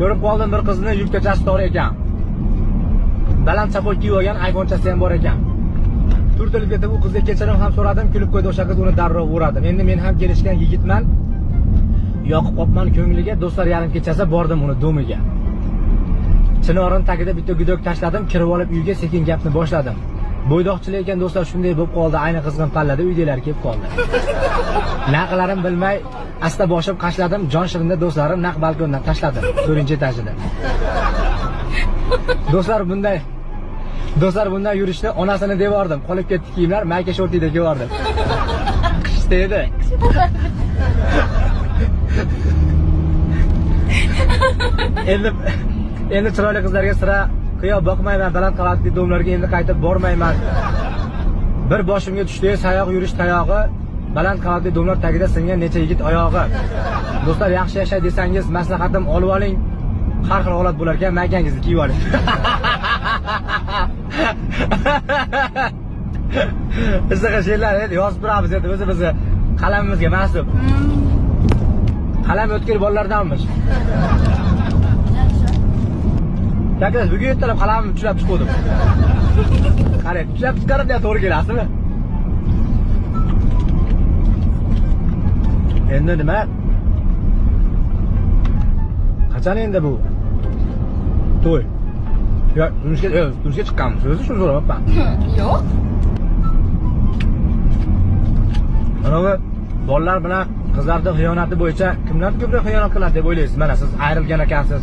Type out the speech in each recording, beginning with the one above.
Ko'rib qoldim bir qizni yubkachasi tor ekan. Baland chapon kiyib olgan, iPhone'chasi ham bor ekan. Turtilib ketib u qizga kechirim ham so'radim, kulib qo'ydi, o'sha qiz uni darrov uradim. Endi men ham kelishgan yigitman. Yoqib qopman ko'ngliga, do'stlar yarim kechasi bordim uni do'miga. Chinorin tagida bitta gudok tashladim, kirib olib uyga sekin gapni boshladim. Bo'ydoqchilik ekan do'stlar, shunday bo'lib qoldi, ayni qizg'in pallada uydalar kelib qoldi. Naqlarim bilmay, asta boshib qashladim, jon shirinda do'stlarim naq balkondan tashladim, 4-etajida. Do'stlar bunday yurishni onasini devordim. Qolib ketdi kiyimlar, mayka shortida keldim. Qishda edi. Endi chiroyli qizlarga sira qiyo boqmayman, baland qavatli domlarga endi qaytib bormayman. Bir boshimga tushdi, sayoq yurish tayog'i, baland qavatli domlar tagida singan necha yigit oyog'i. Do'stlar, yaxshi yashay desangiz, maslahatim olib oling. Har xil holat bo'lar ekan, maykangizni kiyib oling. Bizga she'rlar yozib turamiz endi o'zimizni qalamimizga mansub. Qalam o'tkir bolalardanmiz. Takas bugun ertalab qalamimni tushirib chiqdim. Qarang, tushirib chiqarib to'g'ri kelasizmi? Endi nima? Qachon endi bu? To'y. Ya, turishga chiqqanmiz. O'zi shuni so'rayapman. Yo'q. Mana bolalar bilan qizlarning xiyonati bo'yicha kimlar ko'proq xiyonat qiladi deb o'ylaysiz? Mana siz ayrilgan ekansiz.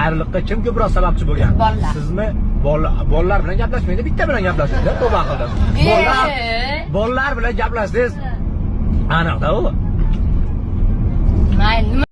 Ayrilikqa kim ko'proq sababchi bo'lgan? Bolalar. Sizmi? Bolalar bilan gaplashmaydi, bitta bilan gaplashasiz. Tavba qildim. Bolalar bilan gaplashasiz. Aniqda u. Mayli.